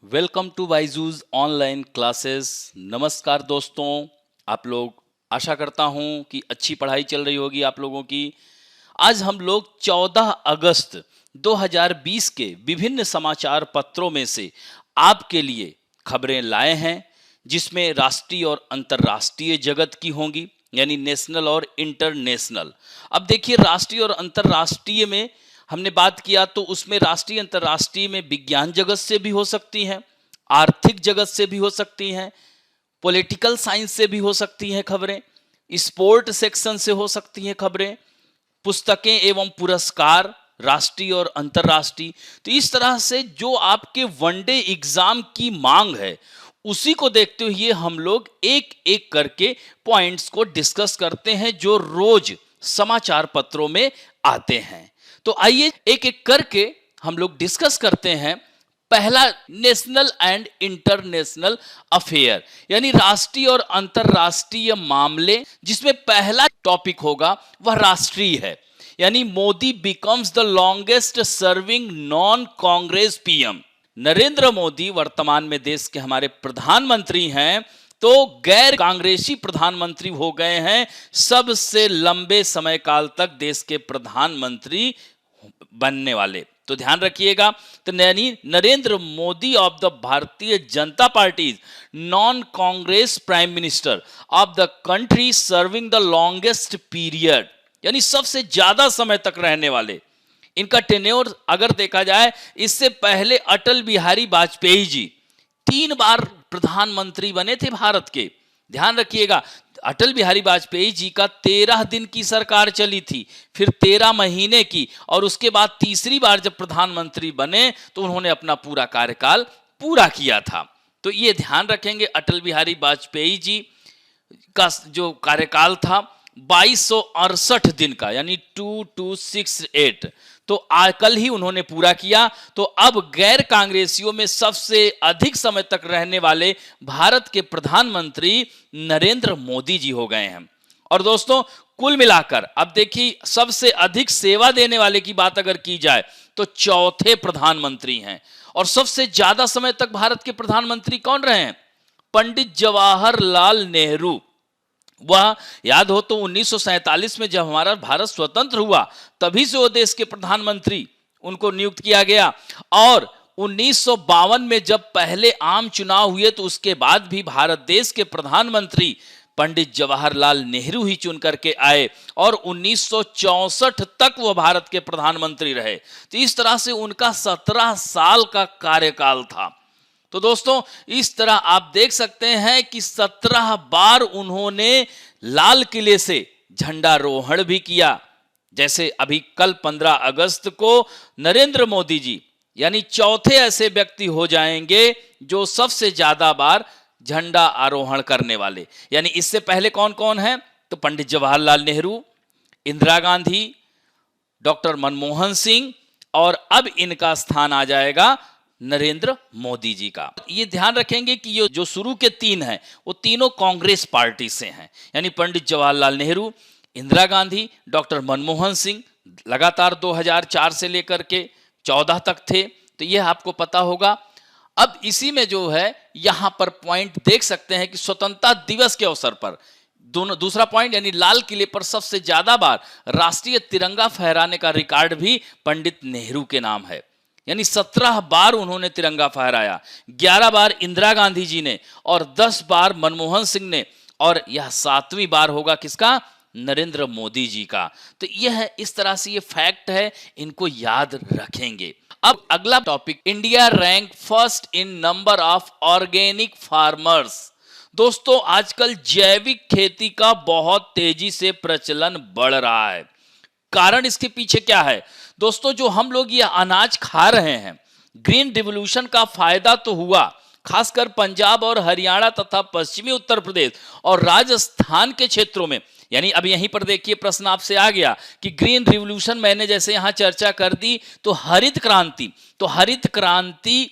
Welcome to Byju's online classes. नमस्कार दोस्तों, आप लोग आशा करता हूं कि अच्छी पढ़ाई चल रही होगी आप लोगों की। आज हम लोग 14 अगस्त 2020 के विभिन्न समाचार पत्रों में से आपके लिए खबरें लाए हैं, जिसमें राष्ट्रीय और अंतर्राष्ट्रीय जगत की होंगी, यानी नेशनल और इंटरनेशनल। अब देखिए, राष्ट्रीय और अंतर्राष्ट्रीय में हमने बात किया तो उसमें राष्ट्रीय अंतर्राष्ट्रीय में विज्ञान जगत से भी हो सकती हैं, आर्थिक जगत से भी हो सकती हैं, पॉलिटिकल साइंस से भी हो सकती हैं खबरें, स्पोर्ट सेक्शन से हो सकती हैं खबरें, पुस्तकें एवं पुरस्कार राष्ट्रीय और अंतर्राष्ट्रीय। तो इस तरह से जो आपके वनडे एग्जाम की मांग है, उसी को देखते हुए हम लोग एक एक करके पॉइंट्स को डिस्कस करते हैं जो रोज समाचार पत्रों में आते हैं। तो आइए एक एक करके हम लोग डिस्कस करते हैं। पहला, नेशनल एंड इंटरनेशनल अफेयर, यानी राष्ट्रीय और अंतरराष्ट्रीय मामले, जिसमें पहला टॉपिक होगा वह राष्ट्रीय है, यानी Modi becomes the longest serving non Congress PM. Narendra Modi वर्तमान में देश के हमारे प्रधानमंत्री हैं, तो गैर कांग्रेसी प्रधानमंत्री हो गए हैं, सबसे लंबे समय काल तक देश के प्रधानमंत्री बनने वाले। तो ध्यान रखिएगा, तो Narendra Modi of the Bharatiya Janata party non Congress prime minister of the country serving the longest period, यानी सबसे ज्यादा समय तक रहने वाले। इनका टेन्योर अगर देखा जाए, इससे पहले अटल बिहारी वाजपेयी जी 3 बार प्रधानमंत्री बने थे भारत के। ध्यान रखिएगा, अटल बिहारी वाजपेयी जी का 13 दिन की सरकार चली थी, फिर 13 महीने की, और उसके बाद तीसरी बार जब प्रधानमंत्री बने तो उन्होंने अपना पूरा कार्यकाल पूरा किया था। तो ये ध्यान रखेंगे, अटल बिहारी वाजपेयी जी का जो कार्यकाल था 2268 दिन का, यानी 2268, तो कल ही उन्होंने पूरा किया। तो अब गैर कांग्रेसियों में सबसे अधिक समय तक रहने वाले भारत के प्रधानमंत्री नरेंद्र मोदी जी हो गए हैं। और दोस्तों, कुल मिलाकर अब देखिए, सबसे अधिक सेवा देने वाले की बात अगर की जाए तो चौथे प्रधानमंत्री हैं। और सबसे ज्यादा समय तक भारत के प्रधानमंत्री कौन रहे हैं? पंडित जवाहरलाल नेहरू। वह याद हो तो 1947 में जब हमारा भारत स्वतंत्र हुआ, तभी से वो देश के प्रधानमंत्री उनको नियुक्त किया गया। और 1952 में जब पहले आम चुनाव हुए, तो उसके बाद भी भारत देश के प्रधानमंत्री पंडित जवाहरलाल नेहरू ही चुन करके आए, और 1964 तक वो भारत के प्रधानमंत्री रहे। तो इस तरह से उनका 17 साल का कार्यकाल था। तो दोस्तों, इस तरह आप देख सकते हैं कि 17 बार उन्होंने लाल किले से झंडारोहण भी किया। जैसे अभी कल 15 अगस्त को नरेंद्र मोदी जी यानी चौथे ऐसे व्यक्ति हो जाएंगे जो सबसे ज्यादा बार झंडा आरोहण करने वाले। यानी इससे पहले कौन कौन है? तो पंडित जवाहरलाल नेहरू, इंदिरा गांधी, डॉक्टर मनमोहन सिंह, और अब इनका स्थान आ जाएगा नरेंद्र मोदी जी का। ये ध्यान रखेंगे कि ये जो शुरू के 3 हैं वो तीनों कांग्रेस पार्टी से हैं, यानी पंडित जवाहरलाल नेहरू, इंदिरा गांधी, डॉक्टर मनमोहन सिंह लगातार 2004 से लेकर के 14 तक थे। तो ये आपको पता होगा। अब इसी में जो है, यहां पर पॉइंट देख सकते हैं कि स्वतंत्रता दिवस के अवसर पर दूसरा पॉइंट, यानी लाल किले पर सबसे ज्यादा बार राष्ट्रीय तिरंगा फहराने का रिकॉर्ड भी पंडित नेहरू के नाम है, यानी 17 बार उन्होंने तिरंगा फहराया। 11 बार इंदिरा गांधी जी ने, और 10 बार मनमोहन सिंह ने, और यह 7वीं बार होगा किसका? नरेंद्र मोदी जी का। तो यह इस तरह से ये फैक्ट है, इनको याद रखेंगे। अब अगला topic, India rank first in number of organic farmers. दोस्तों, आजकल जैविक खेती का बहुत तेजी से प्रचलन बढ़ रहा है। कारण इसके पीछे क्या है? दोस्तों, जो हम लोग ये अनाज खा रहे हैं, ग्रीन रिवॉल्यूशन का फायदा तो हुआ, खासकर पंजाब और हरियाणा तथा पश्चिमी उत्तर प्रदेश और राजस्थान के क्षेत्रों में। यानी अब यहीं पर देखिए, प्रश्न आपसे आ गया कि ग्रीन रिवॉल्यूशन मैंने जैसे यहां चर्चा कर दी, तो हरित क्रांति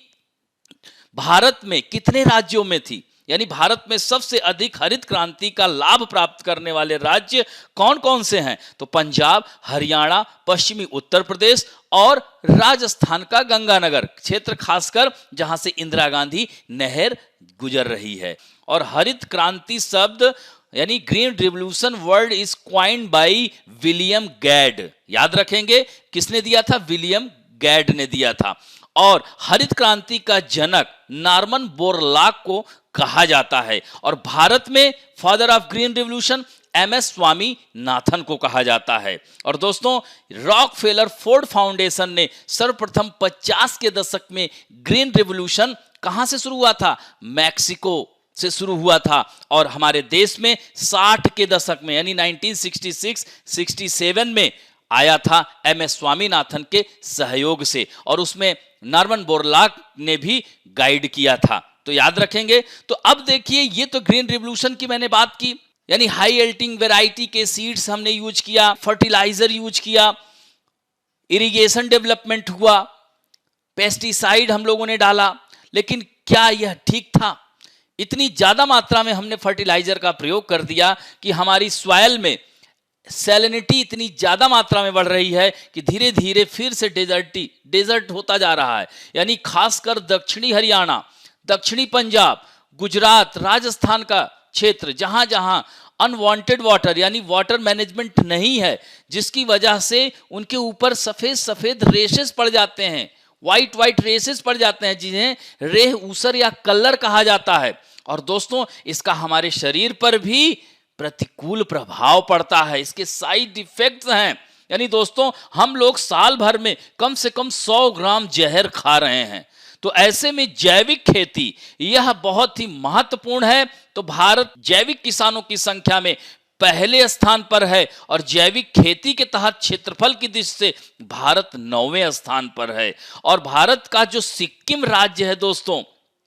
भारत में कितने राज्यों में थी? यानी भारत में सबसे अधिक हरित क्रांति का लाभ प्राप्त करने वाले राज्य कौन कौन से हैं? तो पंजाब, हरियाणा, पश्चिमी उत्तर प्रदेश और राजस्थान का गंगानगर क्षेत्र, खासकर जहां से इंदिरा गांधी नहर गुजर रही है। और हरित क्रांति शब्द यानी green revolution word is coined by William Gaud. याद रखेंगे किसने दिया था? विलियम गैड ने दिया था। और हरित क्रांति का जनक नॉर्मन बोरलॉग को कहा जाता है। और भारत में father of green revolution MS Swaminathan को कहा जाता है। और दोस्तों, रॉकफेलर फोर्ड फाउंडेशन ने सर्वप्रथम 50 के दशक में ग्रीन रिवॉल्यूशन कहां से शुरू हुआ था? मैक्सिको से शुरू हुआ था। और हमारे देश में 60 के दशक में यानी 1966-67 में आया था एमएस स्वामीनाथन के सहयोग से, और उसमें नॉर्मन बोरलॉग ने भी गाइड किया था। तो याद रखेंगे। तो अब देखिए, ये तो ग्रीन रिवॉल्यूशन की मैंने बात की, यानी हाई यील्डिंग वैरायटी के सीड्स हमने यूज किया, फर्टिलाइजर यूज किया, इरिगेशन डेवलपमेंट हुआ, पेस्टिसाइड हम लोगों ने डाला। लेकिन क्या यह ठीक था? इतनी ज्यादा मात्रा में हमने फर्टिलाइजर का प्रयोग कर दिया कि हमारी सॉइल में सैलिनिटी इतनी ज्यादा मात्रा में बढ़ रही है कि धीरे धीरे फिर से डेजर्ट होता जा रहा है। यानी खासकर दक्षिणी हरियाणा, दक्षिणी पंजाब, गुजरात, राजस्थान का क्षेत्र, जहां जहां अनवांटेड वाटर यानी वाटर मैनेजमेंट नहीं है, जिसकी वजह से उनके ऊपर सफेद सफेद रेशेस पड़ जाते हैं, व्हाइट रेसेस पड़ जाते हैं, जिन्हें रेह ऊसर या कलर कहा जाता है। और दोस्तों, इसका हमारे शरीर पर भी प्रतिकूल प्रभाव पड़ता है, इसके साइड इफेक्ट्स हैं। यानी दोस्तों, हम लोग साल भर में कम से कम 100 ग्राम जहर खा रहे हैं। तो ऐसे में जैविक खेती यह बहुत ही महत्वपूर्ण है। तो भारत जैविक किसानों की संख्या में पहले स्थान पर है, और जैविक खेती के तहत क्षेत्रफल की दृष्टि से भारत 9वें स्थान पर है। और भारत का जो सिक्किम राज्य है दोस्तों,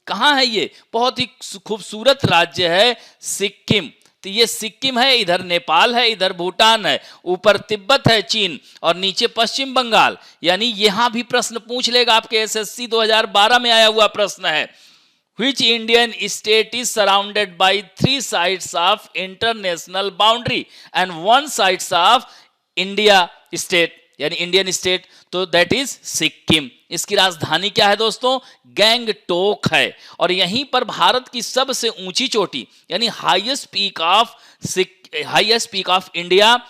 कहां है ये? बहुत ही खूबसूरत राज्य है सिक्किम। तो ये सिक्किम है, इधर नेपाल है, इधर भूटान है, ऊपर तिब्बत है, चीन, और नीचे पश्चिम बंगाल। यानी यहां भी प्रश्न पूछ लेगा, आपके एसएससी 2012 में आया हुआ प्रश्न है, Which Indian state is surrounded by 3 sides of international boundary and 1 sides of India state, यानी इंडियन स्टेट? तो दैट इज सिक्किम। इसकी राजधानी क्या है दोस्तों? गैंगटोक है। और यहीं पर भारत की सबसे ऊंची चोटी यानी highest peak of India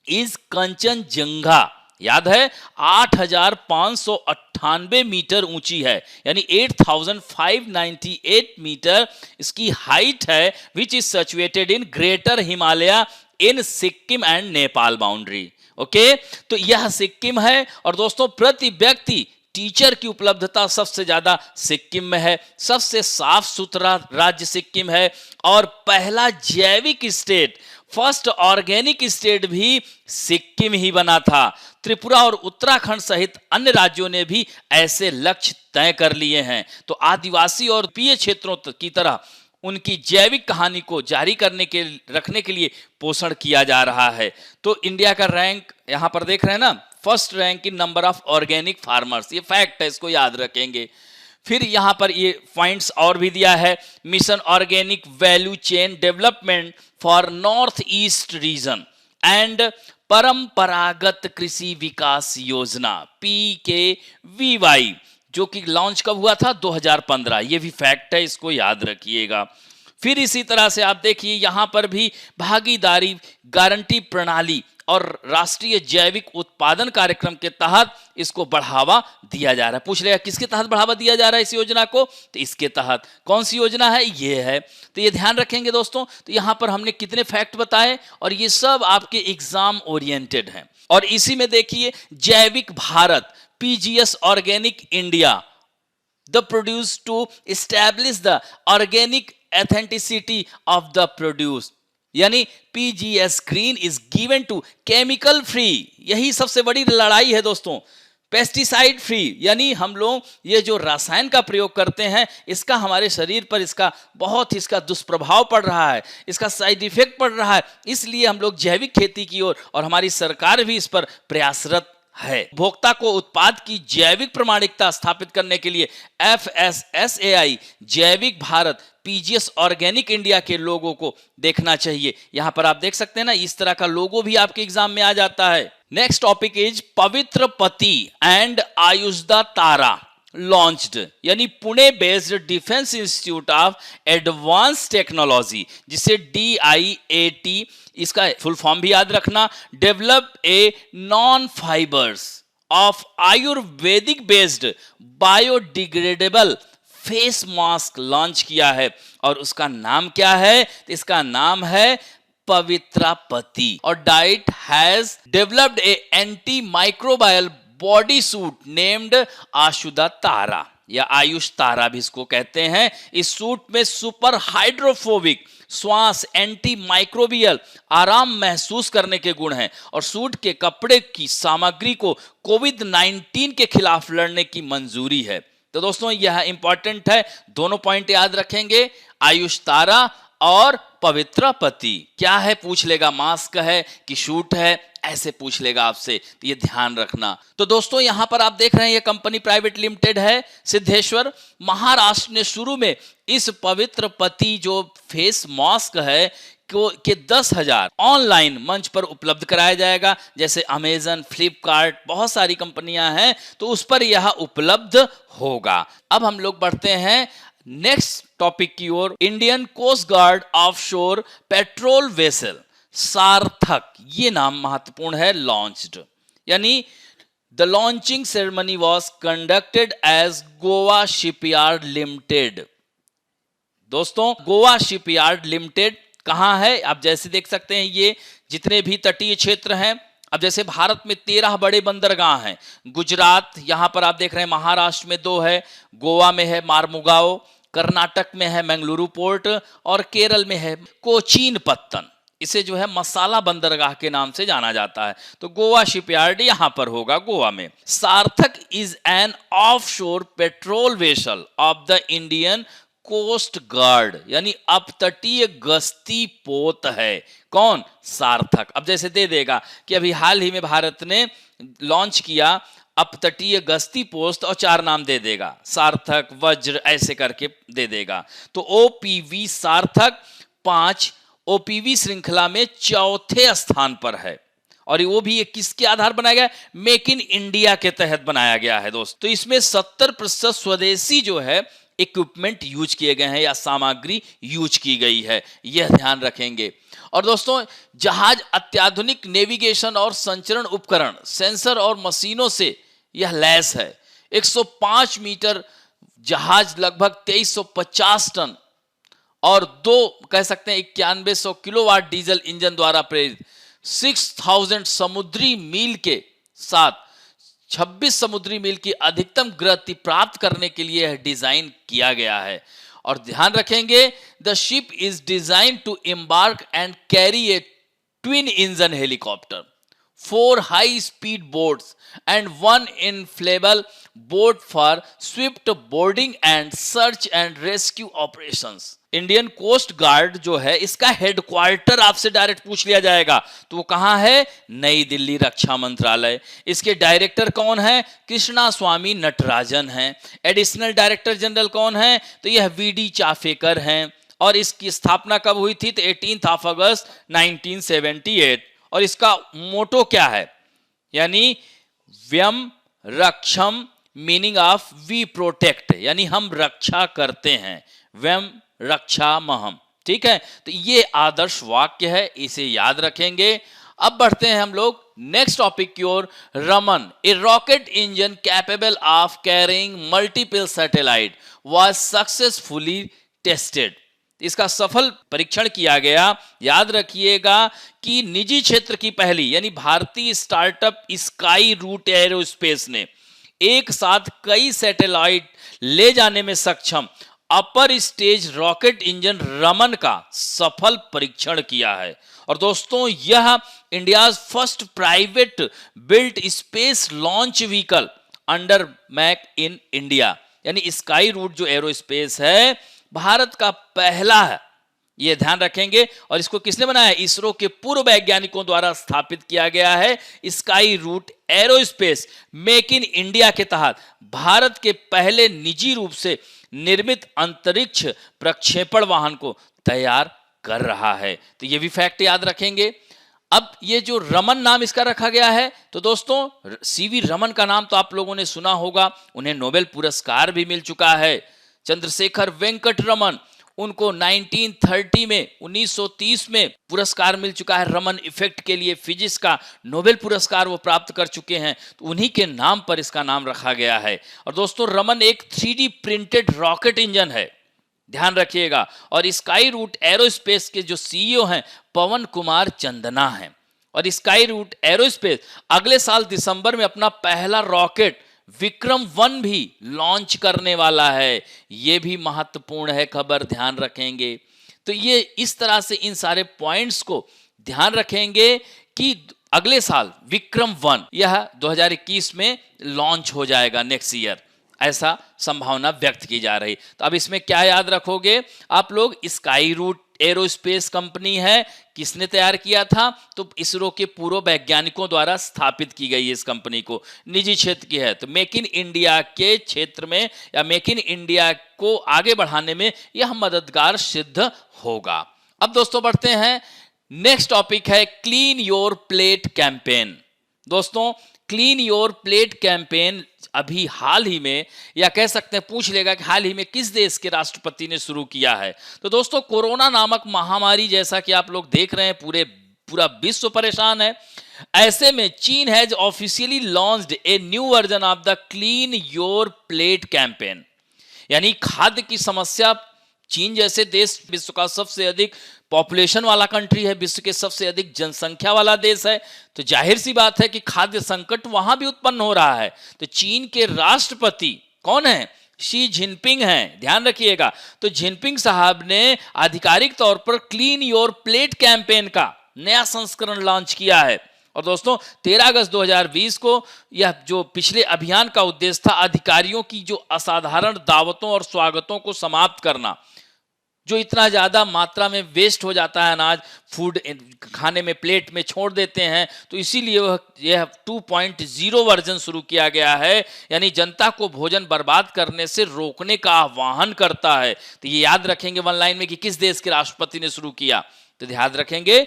is Kanchenjunga. याद है, 8,598 मीटर ऊंची है, यानी 8,598 मीटर इसकी हाइट है, which is situated in greater Himalaya in Sikkim and Nepal boundary. Okay, तो यह सिक्किम है। और दोस्तों, प्रति व्यक्ति टीचर की उपलब्धता सबसे ज्यादा सिक्किम में है, सबसे साफ सुथरा राज्य सिक्किम है, और पहला जैविक स्टेट, फर्स्ट ऑर्गेनिक स्टेट भी सिक्किम ही बना था। त्रिपुरा और उत्तराखंड सहित अन्य राज्यों ने भी ऐसे लक्ष्य तय कर लिए हैं। तो आदिवासी और पीय क्षेत्रों की तरह उनकी जैविक कहानी को जारी रखने के लिए पोषण किया जा रहा है। तो इंडिया का रैंक यहां पर देख रहे हैं ना, first rank in number of organic farmers, ये फैक्ट है, इसको याद रखेंगे। फिर यहां पर ये पॉइंट्स और भी दिया है, mission organic value chain development for north east region and परंपरागत कृषि विकास योजना PKVY, जो कि लॉन्च कब हुआ था? 2015। ये भी फैक्ट है, इसको याद रखिएगा। फिर इसी तरह से आप देखिए, यहां पर भी भागीदारी गारंटी प्रणाली और राष्ट्रीय जैविक उत्पादन कार्यक्रम के तहत इसको बढ़ावा दिया जा रहा है। पूछ लेगा किसके तहत बढ़ावा दिया जा रहा है इस योजना को? तो इसके तहत। कौन सी योजना है? ये है। तो ये ध्यान रखेंगे दोस्तों। तो यहां पर हमने कितने फैक्ट बताए, और ये सब आपके एग्जाम ओरिएंटेड हैं। और इसी में देखिए, जैविक Bharat PGS Organic India, the produce to establish the organic authenticity of the produce, यानी PGS Green is given to chemical free। यही सबसे बड़ी लड़ाई है दोस्तों, पेस्टिसाइड फ्री, यानी हम लोग ये जो रसायन का प्रयोग करते हैं, इसका हमारे शरीर पर इसका दुष्प्रभाव पड़ रहा है, इसका साइड इफेक्ट पड़ रहा है। इसलिए हम लोग जैविक खेती की ओर और हमारी सरकार भी इस पर प्रयासरत है। उपभोक्ता को उत्पाद की जैविक प्रमाणिकता स्थापित करने के लिए FSSAI, जैविक भारत, PGS ऑर्गेनिक इंडिया के लोगों को देखना चाहिए। यहां पर आप देख सकते हैं ना, इस तरह का लोगो भी आपके एग्जाम में आ जाता है। नेक्स्ट टॉपिक इज पवित्र पति एंड आयुष्दा तारा लॉन्च्ड, यानी Pune based defence institute of advance technology, जिसे DIAT, इसका फुल फॉर्म भी याद रखना, develop a non fibres of Ayurvedic based biodegradable face mask launch किया है। और उसका नाम क्या है? इसका नाम है पवित्रा पति। और DIAT has developed a anti microbial body suit named Ashuda Tara, या आयुष तारा भी इसको कहते हैं। इस सूट में सुपर हाइड्रोफोबिक, श्वास, एंटी माइक्रोबियल, आराम महसूस करने के गुण हैं। और सूट के कपड़े की सामग्री को कोविड-19 के खिलाफ लड़ने की मंजूरी है। तो दोस्तों यह इंपॉर्टेंट है, दोनों पॉइंट याद रखेंगे, आयुष तारा और पवित्र पति। क्या है पूछ लेगा, मास्क है कि शूट है, ऐसे पूछ लेगा आपसे, तो ये ध्यान रखना। तो दोस्तों यहां पर आप देख रहे हैं ये कंपनी प्राइवेट लिमिटेड है सिद्धेश्वर, महाराष्ट्र ने शुरू में इस पवित्र पति जो फेस मास्क है के 10,000 ऑनलाइन मंच पर उपलब्ध कराया जाएगा। जैसे अमेजन, फ्लिपकार्ट, बहुत सारी कंपनियां हैं, तो उस पर यह उपलब्ध होगा। अब हम लोग बढ़ते हैं नेक्स्ट टॉपिक की ओर। Indian coast guard offshore patrol vessel Sarthak, ये नाम महत्वपूर्ण है, लॉन्च्ड, यानी the launching ceremony was conducted as Goa shipyard limited. दोस्तों गोवा शिपयार्ड लिमिटेड कहां है? आप जैसे देख सकते हैं, ये जितने भी तटीय क्षेत्र हैं, अब जैसे भारत में 13 बड़े बंदरगाह हैं। गुजरात, यहां पर आप देख रहे हैं, महाराष्ट्र में 2 है, गोवा में है मार्मुगाओ, कर्नाटक में है मंगलुरु पोर्ट, और केरल में है कोचीन पत्तन। इसे जो है मसाला बंदरगाह के नाम से जाना जाता है। तो गोवा शिपयार्ड यहां पर होगा, गोवा में। Sarthak is an offshore patrol vessel of the Indian coast guard, यानी अपतटीय गश्ती पोत है। कौन? सार्थक। अब जैसे दे देगा कि अभी हाल ही में भारत ने लॉन्च किया अपतटीय गश्ती पोस्ट, और 4 नाम दे देगा, सार्थक, वज्र, ऐसे करके दे देगा। तो OPV सार्थक 5 OPV श्रृंखला में 4थे स्थान पर है। और वो भी किसके आधार बनाया गया? मेक इन इंडिया के तहत बनाया गया है दोस्त। तो इसमें 70% स्वदेशी जो है इक्विपमेंट यूज किए गए हैं, या सामग्री यूज की गई है, यह ध्यान रखेंगे। और दोस्तों जहाज अत्याधुनिक नेविगेशन और संचरण उपकरण, सेंसर और मशीनों से यह लैस है। 105 मीटर जहाज लगभग 2350 टन और 2 कह सकते हैं 9100 किलोवाट डीजल इंजन द्वारा प्रेरित 6000 समुद्री मील के साथ 26 समुद्री मील की अधिकतम गति प्राप्त करने के लिए यह डिजाइन किया गया है। और ध्यान रखेंगे, the ship is design to embark and carry a twin engine helicopter, 4 high speed boats and 1 inflatable boat for swift boarding and search and rescue operations. Indian coast guard जो है, इसका हेडक्वार्टर आपसे डायरेक्ट पूछ लिया जाएगा, तो वो कहां है? नई दिल्ली, रक्षा मंत्रालय। इसके डायरेक्टर कौन है? कृष्णा स्वामी नटराजन हैं। एडिशनल डायरेक्टर जनरल कौन है? तो यह VD चाफेकर हैं। और इसकी स्थापना कब हुई थी? तो 18 अगस्त 1978। और इसका मोटो क्या है? यानी व्यम रक्षम, मीनिंग ऑफ वी प्रोटेक्ट, यानी हम रक्षा करते हैं, व्यम रक्षा महम। ठीक है, तो ये आदर्श वाक्य है, इसे याद रखेंगे। अब बढ़ते हैं हम लोग नेक्स्ट टॉपिक की ओर। Raman, a rocket engine capable of carrying multiple satellite was successfully tested. इसका सफल परीक्षण किया गया। याद रखिएगा कि निजी क्षेत्र की पहली, यानी भारतीय स्टार्टअप स्काई रूट एरोस्पेस ने एक साथ कई सैटेलाइट ले जाने में सक्षम upper stage rocket engine Raman का सफल परीक्षण किया है। और दोस्तों यह India's first private built space launch vehicle under make in India, यानी स्काई रूट जो एरोस्पेस है, भारत का पहला ये ध्यान रखेंगे। और इसको किसने बनाया? इसरो के पूर्व वैज्ञानिकों द्वारा स्थापित किया गया है। Skyroot aerospace make in India के तहत भारत के पहले निजी रूप से निर्मित अंतरिक्ष प्रक्षेपण वाहन को तैयार कर रहा है। तो ये भी फैक्ट याद रखेंगे। अब ये जो रमन नाम इसका रखा गया है, तो दोस्तों सीवी रमन का नाम तो आप लोगों ने सुना होगा, उन्हें नोबेल पुरस्कार भी मिल चुका है। चंद्रशेखर वेंकट रमन, उनको 1930 में 1930 में पुरस्कार मिल चुका है रमन इफेक्ट के लिए, फिजिक्स का नोबेल पुरस्कार वो प्राप्त कर चुके हैं। तो उन्हीं के नाम पर इसका नाम रखा गया है। और दोस्तों रमन एक 3D प्रिंटेड रॉकेट इंजन है, ध्यान रखिएगा। और स्काई रूट एरोस्पेस के जो सीईओ हैं पवन कुमार चंदना हैं। और स्काई रूट एरोस्पेस अगले साल दिसंबर में अपना पहला रॉकेट विक्रम-1 भी लॉन्च करने वाला है। यह भी महत्वपूर्ण है खबर, ध्यान रखेंगे। तो ये इस तरह से इन सारे पॉइंट्स को ध्यान रखेंगे कि अगले साल विक्रम-1 यह 2021 में लॉन्च हो जाएगा, नेक्स्ट ईयर, ऐसा संभावना व्यक्त की जा रही। तो अब इसमें क्या याद रखोगे आप लोग? स्काई रूट एरोस्पेस कंपनी है, किसने तैयार किया था? तो इसरो के पूर्व वैज्ञानिकों द्वारा स्थापित की गई इस कंपनी को, निजी क्षेत्र की है। तो मेक इन इंडिया के क्षेत्र में या मेक इन इंडिया को आगे बढ़ाने में यह मददगार सिद्ध होगा। अब दोस्तों बढ़ते हैं, नेक्स्ट टॉपिक है क्लीन योर प्लेट कैंपेन। दोस्तों क्लीन योर प्लेट कैंपेन अभी हाल ही में, या कह सकते हैं पूछ लेगा कि हाल ही में किस देश के राष्ट्रपति ने शुरू किया है? तो दोस्तों कोरोना नामक महामारी, जैसा कि आप लोग देख रहे हैं, पूरा विश्व परेशान है। ऐसे में चीन has officially launched a new version of the clean your plate campaign. यानी खाद्य की समस्या, चीन जैसे देश विश्व का सबसे अधिक पॉपुलेशन वाला कंट्री है, विश्व के सबसे अधिक जनसंख्या वाला देश है, तो जाहिर सी बात है कि खाद्य संकट वहां भी उत्पन्न हो रहा है। तो चीन के राष्ट्रपति कौन है? शी जिनपिंग हैं, ध्यान रखिएगा। तो जिनपिंग साहब ने आधिकारिक तौर पर क्लीन योर प्लेट कैंपेन का नया संस्करण लॉन्च किया है। और दोस्तों 13 अगस्त 2020 को यह जो पिछले अभियान का उद्देश्य था, अधिकारियों की जो असाधारण दावतों और स्वागतों को समाप्त करना, जो इतना ज्यादा मात्रा में वेस्ट हो जाता है अनाज, फूड खाने में प्लेट में छोड़ देते हैं, तो इसीलिए यह 2.0 वर्जन शुरू किया गया है। यानी जनता को भोजन बर्बाद करने से रोकने का आह्वान करता है। तो ये याद रखेंगे वन लाइन में कि किस देश के राष्ट्रपति ने शुरू किया, तो ध्यान रखेंगे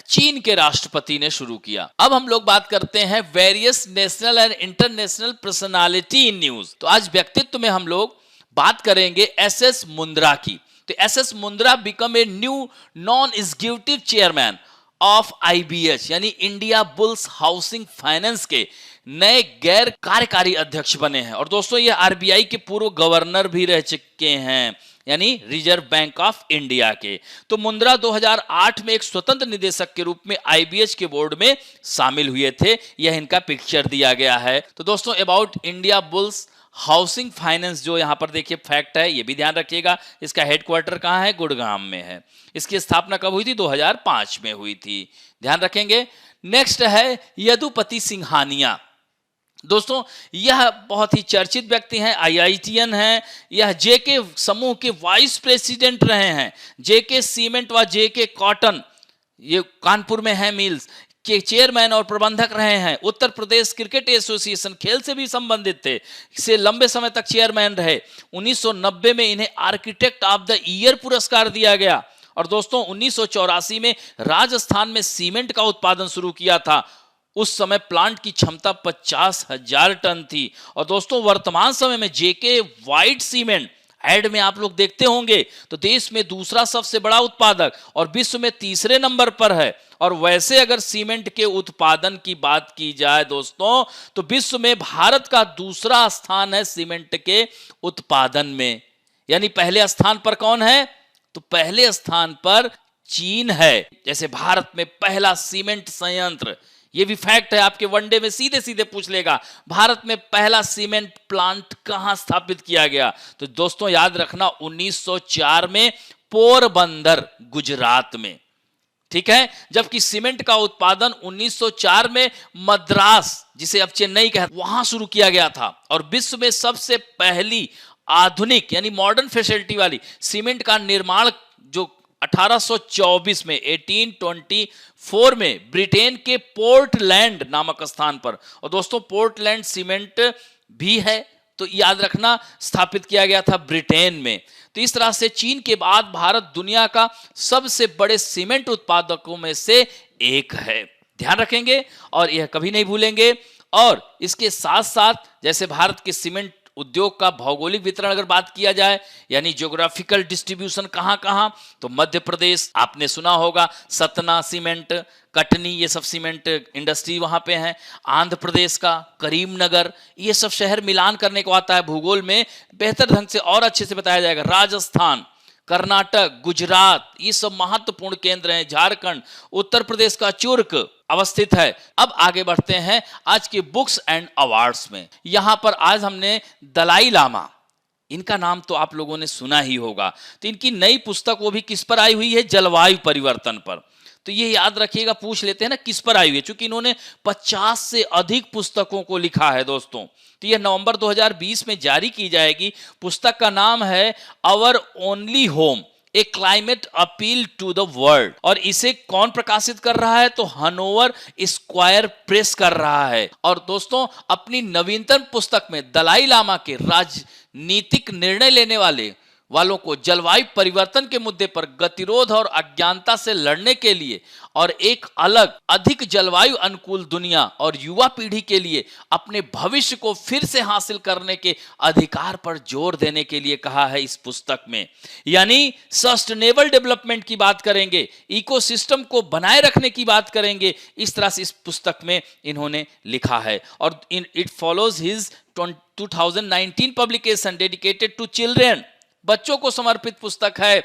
चीन के राष्ट्रपति ने शुरू किया। अब हम लोग बात करते हैं various national and international personality in news. तो आज व्यक्तित्व में हम लोग बात करेंगे एसएस मुंद्रा की। तो SS Mundra become a new non executive chairman of IBH, यानी इंडिया बुल्स हाउसिंग फाइनेंस के नए गैर कार्यकारी अध्यक्ष बने हैं। और दोस्तों ये आरबीआई के पूर्व गवर्नर भी रह चुके हैं, यानी रिजर्व बैंक ऑफ इंडिया के। तो मुंद्रा 2008 में एक स्वतंत्र निदेशक के रूप में आईबीएच के बोर्ड में शामिल हुए थे। यह इनका पिक्चर दिया गया है। तो दोस्तों about India bulls housing finance, जो यहां पर देखिए फैक्ट है, ये भी ध्यान रखिएगा। इसका हेडक्वार्टर कहां है? गुड़गांव में है। इसकी स्थापना कब हुई थी? 2005 में हुई थी, ध्यान रखेंगे। नेक्स्ट है यदुपति सिंघानिया। दोस्तों यह बहुत ही चर्चित व्यक्ति हैं, आईआईटीएन हैं। यह जेके समूह के वाइस प्रेसिडेंट रहे हैं। जेके सीमेंट व जेके कॉटन, ये कानपुर में है मिल्स के चेयरमैन और प्रबंधक रहे हैं। उत्तर प्रदेश क्रिकेट एसोसिएशन, खेल से भी संबंधित थे, से लंबे समय तक चेयरमैन रहे। 1990 में इन्हें आर्किटेक्ट ऑफ द ईयर पुरस्कार दिया गया। और दोस्तों 1984 में राजस्थान में सीमेंट का उत्पादन शुरू किया था। उस समय प्लांट की क्षमता 50,000 टन थी। और दोस्तों वर्तमान समय में जेके व्हाइट सीमेंट, एड में आप लोग देखते होंगे, तो देश में दूसरा सबसे बड़ा उत्पादक और विश्व में तीसरे नंबर पर है। और वैसे अगर सीमेंट के उत्पादन की बात की जाए दोस्तों, तो विश्व में भारत का दूसरा स्थान है सीमेंट के उत्पादन में। यानी पहले स्थान पर कौन है? तो पहले स्थान पर चीन है। जैसे भारत में पहला सीमेंट संयंत्र, ये भी फैक्ट है, आपके वनडे में सीधे सीधे पूछ लेगा भारत में पहला सीमेंट प्लांट कहां स्थापित किया गया? तो दोस्तों याद रखना 1904 में पोरबंदर, गुजरात में, ठीक है। जबकि सीमेंट का उत्पादन 1904 में मद्रास, जिसे अब चेन्नई कहते हैं, वहां शुरू किया गया था। और विश्व में सबसे पहली आधुनिक यानी मॉडर्न फैसिलिटी वाली सीमेंट का निर्माण जो 1824 में 1824 में ब्रिटेन के पोर्टलैंड नामक स्थान पर, और दोस्तों पोर्टलैंड सीमेंट भी है तो याद रखना स्थापित किया गया था ब्रिटेन में। तो इस तरह से चीन के बाद भारत दुनिया का सबसे बड़े सीमेंट उत्पादकों में से एक है, ध्यान रखेंगे और यह कभी नहीं भूलेंगे। और इसके साथ साथ जैसे भारत के सीमेंट उद्योग का भौगोलिक वितरण अगर बात किया जाए, यानी ज्योग्राफिकल डिस्ट्रीब्यूशन कहां कहां, तो मध्य प्रदेश आपने सुना होगा, सतना सीमेंट, कटनी, ये सब सीमेंट इंडस्ट्री वहां पे हैं। आंध्र प्रदेश का करीमनगर, ये सब शहर मिलान करने को आता है भूगोल में, बेहतर ढंग से और अच्छे से बताया जाएगा। राजस्थान, कर्नाटक, गुजरात, ये सब महत्वपूर्ण केंद्र हैं। झारखंड, उत्तर प्रदेश का चुर्क अवस्थित है। अब आगे बढ़ते हैं आज के बुक्स एंड अवार्ड्स में। यहां पर आज हमने दलाई लामा, इनका नाम तो आप लोगों ने सुना ही होगा, तो इनकी नई पुस्तक वो भी किस पर आई हुई है, जलवायु परिवर्तन पर। तो ये याद रखिएगा, पूछ लेते हैं ना किस पर आई हुई है, क्योंकि इन्होंने 50 से अधिक पुस्तकों को लिखा है दोस्तों। तो यह नवंबर 2020 में जारी की जाएगी। पुस्तक का नाम है our only home, a climate appeal to the world, और इसे कौन प्रकाशित कर रहा है, तो हनोवर स्क्वायर प्रेस कर रहा है। और दोस्तों अपनी नवीनतम पुस्तक में दलाई लामा के राजनीतिक निर्णय लेने वालों को जलवायु परिवर्तन के मुद्दे पर गतिरोध और अज्ञानता से लड़ने के लिए और एक अलग अधिक जलवायु अनुकूल दुनिया और युवा पीढ़ी के लिए अपने भविष्य को फिर से हासिल करने के अधिकार पर जोर देने के लिए कहा है इस पुस्तक में। यानी सस्टेनेबल डेवलपमेंट की बात करेंगे, इकोसिस्टम को बनाए रखने की बात करेंगे, इस तरह से इस पुस्तक में इन्होंने लिखा है। और it follows his 2019 publication dedicated to children, बच्चों को समर्पित पुस्तक है।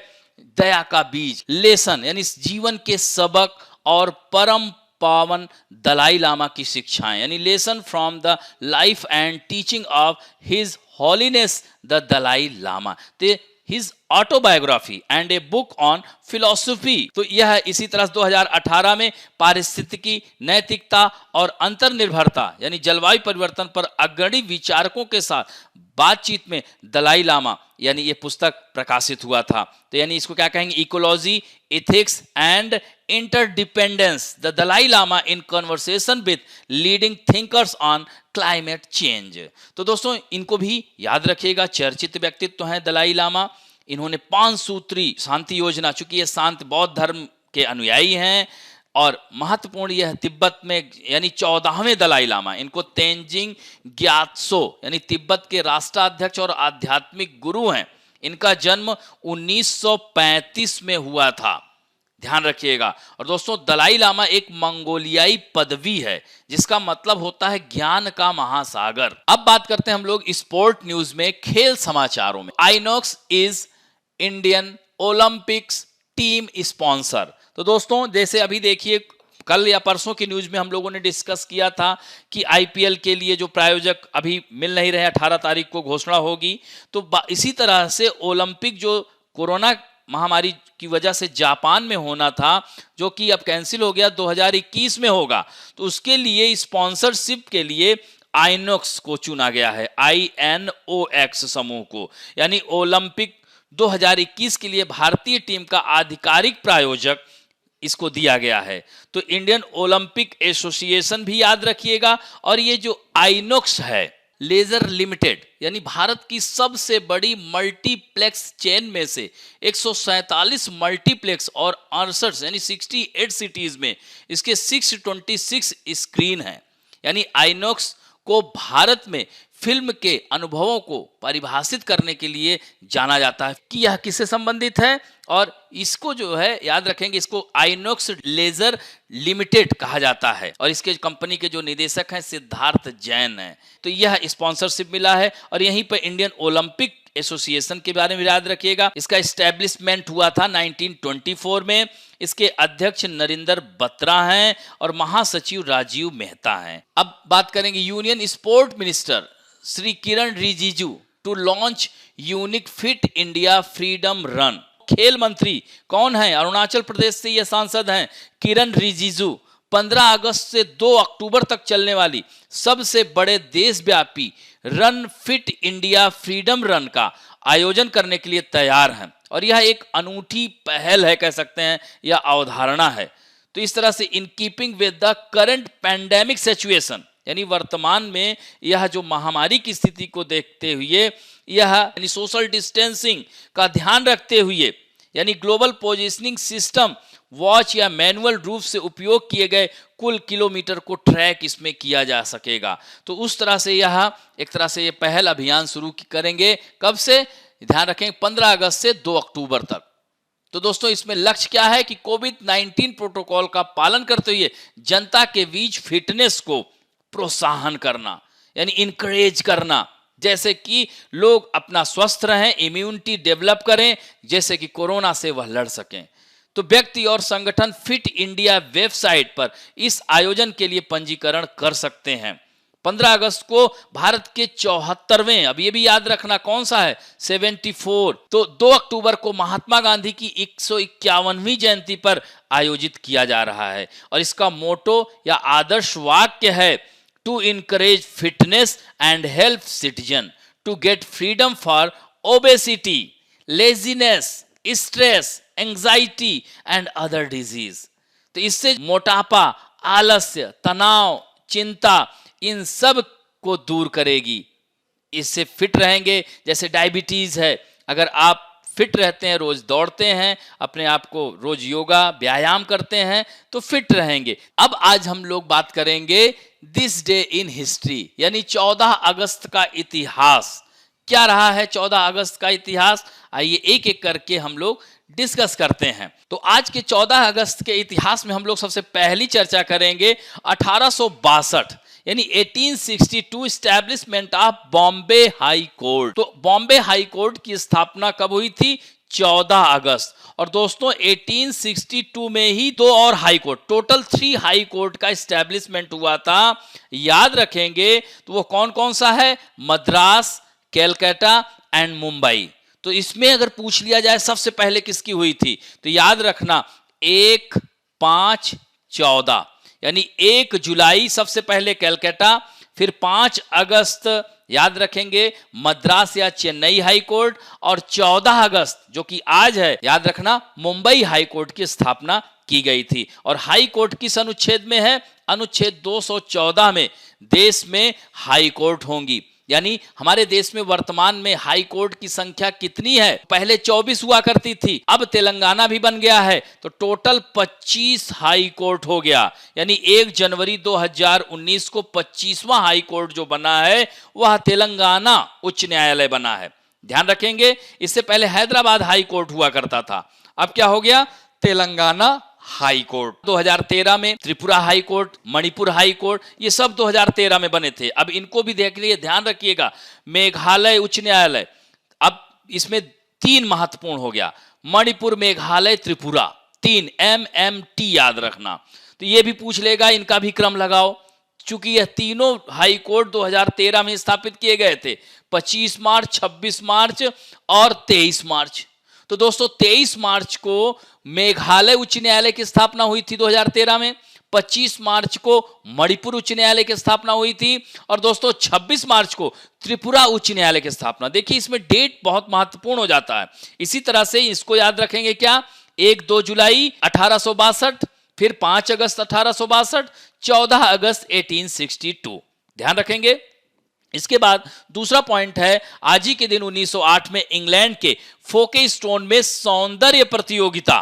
दया का बीज, लेसन यानी जीवन के सबक और परम पावन दलाई लामा की शिक्षाएं, यानी lesson from the life and teaching of his holiness the Dalai Lama, his autobiography and a book on philosophy. तो यह इसी तरह 2018 में पारिस्थितिकी, नैतिकता और अंतर्निर्भरता यानी जलवायु परिवर्तन पर अग्रणी विचारकों के साथ बातचीत में दलाई लामा यानी ये पुस्तक प्रकाशित हुआ था। तो यानी इसको क्या कहेंगे, ecology, ethics and interdependence, the Dalai Lama in conversation with leading thinkers on climate change. तो दोस्तों इनको भी याद रखिएगा, चर्चित व्यक्तित्व हैं दलाई लामा। इन्होंने 5 सूत्री शांति योजना, चूंकि ये शांत बौद्ध धर्म के अनुयायी हैं, और महत्वपूर्ण यह तिब्बत में यानी 14वें दलाई लामा, इनको तेंजिंग ग्यात्सो यानी तिब्बत के राष्ट्राध्यक्ष और आध्यात्मिक गुरु हैं। इनका जन्म 1935 में हुआ था, ध्यान रखिएगा। और दोस्तों दलाई लामा एक मंगोलियाई पदवी है जिसका मतलब होता है ज्ञान का महासागर। अब बात करते हैं हम लोग स्पोर्ट न्यूज में, खेल समाचारों में। INOX is Indian Olympics team sponsor. तो दोस्तों जैसे अभी देखिए, कल या परसों की न्यूज में हम लोगों ने डिस्कस किया था कि आईपीएल के लिए जो प्रायोजक अभी मिल नहीं रहे, 18 तारीख को घोषणा होगी। तो इसी तरह से ओलंपिक जो कोरोना महामारी की वजह से जापान में होना था, जो कि अब कैंसिल हो गया, 2021 में होगा, तो उसके लिए स्पॉन्सरशिप के लिए आइनॉक्स को चुना गया है, INOX समूह को, यानी ओलंपिक 2021 के लिए भारतीय टीम का आधिकारिक प्रायोजक इसको दिया गया है। तो इंडियन ओलंपिक एसोसिएशन भी याद रखिएगा। और ये जो आइनॉक्स है लेजर लिमिटेड यानी भारत की सबसे बड़ी मल्टीप्लेक्स चेन में से 147 मल्टीप्लेक्स और 68 यानी 68 सिटीज में इसके 626 स्क्रीन हैं। यानी आइनॉक्स को भारत में फिल्म के अनुभवों को परिभाषित करने के लिए जाना जाता है कि यह किससे संबंधित है, और इसको जो है याद रखेंगे, इसको आइनॉक्स लेजर लिमिटेड कहा जाता है, और इसके कंपनी के जो निदेशक हैं सिद्धार्थ जैन हैं। तो यह स्पॉन्सरशिप मिला है। और यहीं पर इंडियन ओलंपिक एसोसिएशन के बारे में याद रखिएगा, इसका एस्टेब्लिशमेंट हुआ था 1924 में। इसके अध्यक्ष नरेंद्र बत्रा हैं और महासचिव राजीव मेहता हैं। अब बात करेंगे union sport minister Shri Kiren Rijiju to launch unique fit India freedom run. खेल मंत्री कौन है, अरुणाचल प्रदेश से ये सांसद हैं किरण रिजिजू। 15 अगस्त से 2 अक्टूबर तक चलने वाली सबसे बड़े देशव्यापी run fit India freedom run का आयोजन करने के लिए तैयार हैं। और यह एक अनूठी पहल है, कह सकते हैं, यह अवधारणा है। तो इस तरह से in keeping with the current pandemic situation, यानी वर्तमान में यह जो महामारी की स्थिति को देखते हुए, यह यानी सोशल डिस्टेंसिंग का ध्यान रखते हुए, यानी ग्लोबल पोजिशनिंग सिस्टम वॉच या मैनुअल रूप से उपयोग किए गए कुल किलोमीटर को ट्रैक इसमें किया जा सकेगा। तो उस तरह से यह एक तरह से ये पहल अभियान शुरू करेंगे। कब से? ध्यान रखें, 15 अगस्त से 2 अक्टूबर तक। तो दोस्तों इसमें लक्ष्य क्या है कि कोविड-19 प्रोटोकॉल का पालन करते हुए जनता के बीच फिटनेस को प्रोत्साहन करना, यानी इनकरेज करना, जैसे कि लोग अपना स्वस्थ रहें, इम्यूनिटी डेवलप करें, जैसे कि कोरोना से वह लड़ सकें। तो व्यक्ति और संगठन फिट इंडिया वेबसाइट पर इस आयोजन के लिए पंजीकरण कर सकते हैं। 15 अगस्त को भारत के 74वें, अब ये भी याद रखना कौन सा है, 74। तो 2 अक्टूबर को महात्मा गांधी की 151वीं जयंती पर आयोजित किया जा रहा है और इसका मोटो या आदर्श वाक्य है, to encourage fitness and help citizen to get freedom for obesity, laziness, stress, anxiety and other disease. तो इससे मोटापा, आलस्य, तनाव, चिंता, इन सब को दूर करेगी। इससे फिट रहेंगे, जैसे डायबिटीज है, अगर आप फिट रहते हैं, रोज दौड़ते हैं, अपने आप को रोज योगा व्यायाम करते हैं, तो फिट रहेंगे। अब आज हम लोग बात करेंगे दिस डे इन हिस्ट्री, यानी 14 अगस्त का इतिहास। क्या रहा है 14 अगस्त का इतिहास? आइए एक एक करके हम लोग डिस्कस करते हैं। तो आज के 14 अगस्त के इतिहास में हम लोग सबसे पहली चर्चा करेंगे 1862, यानी 1862 establishment of Bombay high court. तो बॉम्बे हाई कोर्ट की स्थापना कब हुई थी? 14 अगस्त। और दोस्तों 1862 में ही 2 और high court, total 3 high court का इस्टेब्लिशमेंट हुआ था। याद रखेंगे तो वो कौन कौन सा है? मद्रास, कैलकाटा एंड मुंबई। तो इसमें अगर पूछ लिया जाए सबसे पहले किसकी हुई थी, तो याद रखना 1, 5, 14, यानी 1 जुलाई सबसे पहले कैलकाटा, फिर 5 अगस्त याद रखेंगे मद्रास या चेन्नई हाई कोर्ट, और 14 अगस्त जो कि आज है, याद रखना मुंबई हाई कोर्ट की स्थापना की गई थी। और हाई कोर्ट किस अनुच्छेद में है? अनुच्छेद 214 में देश में हाई कोर्ट होंगी। यानी हमारे देश में वर्तमान में हाई कोर्ट की संख्या कितनी है? पहले 24 हुआ करती थी, अब तेलंगाना भी बन गया है, तो टोटल 25 हाई कोर्ट हो गया। यानी 1 जनवरी 2019 को 25वां हाई कोर्ट जो बना है वह तेलंगाना उच्च न्यायालय बना है। ध्यान रखेंगे, इससे पहले हैदराबाद हाई कोर्ट हुआ करता था, अब क्या हो गया? Telangana high court. 2013 में Tripura high court, Manipur high court, ये सब 2013 में बने थे। अब इनको भी देख लिए, ध्यान रखिएगा। मेघालय उच्च न्यायालय, अब इसमें 3 महत्वपूर्ण हो गया, मणिपुर, मेघालय, त्रिपुरा, 3 MMT याद रखना। तो ये भी पूछ लेगा, इनका भी क्रम लगाओ। चूंकि यह तीनों हाई कोर्ट 2013 में स्थापित किए गए थे, 25 मार्च, 26 मार्च और 23 मार्च। तो दोस्तों 23 मार्च को मेघालय उच्च न्यायालय की स्थापना हुई थी 2013 में, 25 मार्च को मणिपुर उच्च न्यायालय की स्थापना हुई थी, और दोस्तों 26 मार्च को त्रिपुरा उच्च न्यायालय की स्थापना। देखिए इसमें डेट बहुत महत्वपूर्ण हो जाता है। इसी तरह से इसको याद रखेंगे क्या? 1-2 जुलाई 1862, फिर 5 अगस्त 1862, 14 अगस्त 1862। ध्यान रखेंगे। इसके बाद दूसरा पॉइंट है, आज ही के दिन 1908 में इंग्लैंड के फोके स्टोन में सौंदर्य प्रतियोगिता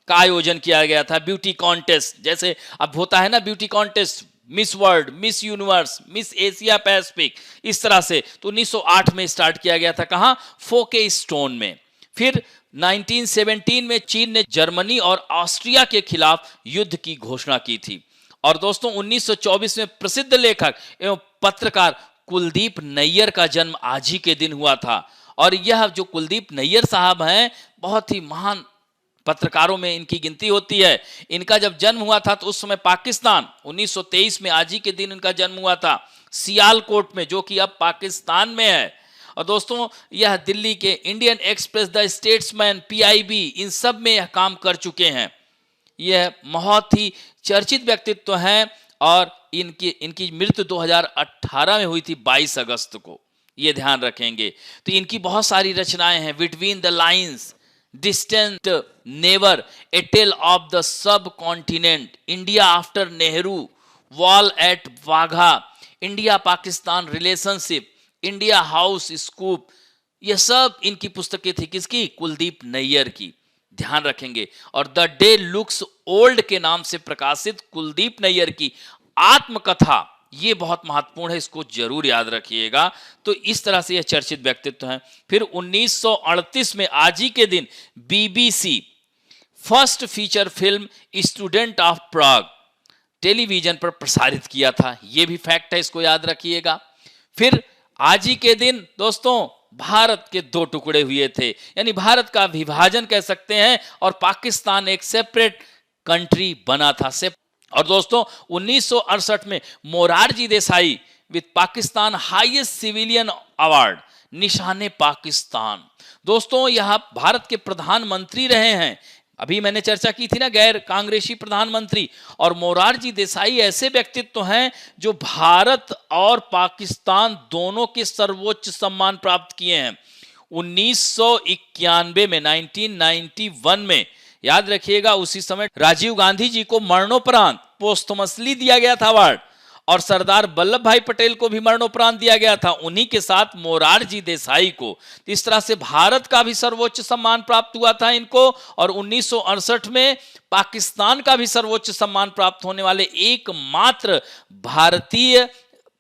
का आयोजन किया गया था, ब्यूटी कॉन्टेस्ट। जैसे अब होता है ना beauty contest, miss world, miss universe, miss Asia Pacific, इस तरह से। तो 1908 में स्टार्ट किया गया था, कहां? फोके स्टोन में। फिर 1917 में चीन ने जर्मनी और ऑस्ट्रिया के खिलाफ युद्ध की घोषणा की थी। और दोस्तों 1924 में प्रसिद्ध लेखक एवं पत्रकार कुलदीप नैयर का जन्म आज ही के दिन हुआ था। और यह जो कुलदीप नैयर साहब हैं, बहुत ही महान पत्रकारों में इनकी गिनती होती है। इनका जब जन्म हुआ था तो उस समय पाकिस्तान, 1923 में आज ही के दिन इनका जन्म हुआ था, सियालकोट में, जो कि अब पाकिस्तान में है। और दोस्तों यह दिल्ली के Indian express, the statesman, PIB, इन सब में यह काम कर चुके हैं। यह बहुत ही चर्चित व्यक्तित्व हैं। और इनकी मृत्यु 2018 में हुई थी, 22 अगस्त को, ये ध्यान रखेंगे। तो इनकी बहुत सारी रचनाएं हैं, between the lines, distant neighbor, a tale of the subcontinent, India after Nehru, wall at Wagha, India Pakistan relationship, India house scoop, ये सब इनकी पुस्तकें थी। किसकी? कुलदीप नैयर की। ध्यान रखेंगे। और द डे लुक्स ओल्ड के नाम से प्रकाशित कुलदीप नैयर की आत्मकथा, ये बहुत महत्वपूर्ण है, इसको जरूर याद रखिएगा। तो इस तरह से यह चर्चित व्यक्तित्व हैं। फिर 1938 में आज ही के दिन BBC first feature film student of Prague television पर प्रसारित किया था। यह भी फैक्ट है, इसको याद रखिएगा। फिर आज ही के दिन दोस्तों भारत के दो टुकड़े हुए थे, यानी भारत का विभाजन कह सकते हैं, और पाकिस्तान एक सेपरेट कंट्री बना था। और दोस्तों 1968 में Morarji Desai with Pakistan highest civilian award, निशाने पाकिस्तान। दोस्तों यह भारत के प्रधानमंत्री रहे हैं। अभी मैंने चर्चा की थी ना, गैर कांग्रेसी प्रधानमंत्री। और मोरारजी देसाई ऐसे व्यक्तित्व हैं जो भारत और पाकिस्तान दोनों के सर्वोच्च सम्मान प्राप्त किए हैं। 1991 में 1991 में याद रखिएगा, उसी समय राजीव गांधी जी को मरणोपरांत पोस्टमसली दिया गया था अवार्ड, और सरदार वल्लभ भाई पटेल को भी मरणोपरांत दिया गया था, उन्हीं के साथ मोरारजी देसाई को। इस तरह से भारत का भी सर्वोच्च सम्मान प्राप्त हुआ था इनको, और 1968 में पाकिस्तान का भी सर्वोच्च सम्मान प्राप्त होने वाले एकमात्र भारतीय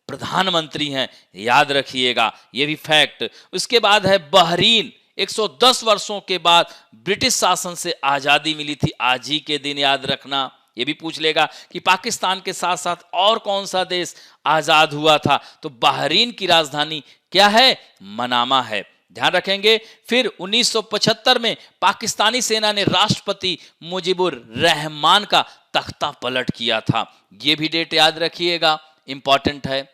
प्रधानमंत्री हैं, याद रखिएगा, यह भी फैक्ट। उसके बाद है बहरीन, 110 वर्षों के बाद ब्रिटिश शासन से आजादी मिली थी, आज ही के दिन, याद रखना। ये भी पूछ लेगा कि पाकिस्तान के साथ साथ और कौन सा देश आजाद हुआ था, तो बहरीन की राजधानी क्या है? मनामा है, ध्यान रखेंगे। फिर 1975 में पाकिस्तानी सेना ने राष्ट्रपति मुजीबुर रहमान का तख्ता पलट किया था, यह भी डेट याद रखिएगा, इंपॉर्टेंट है।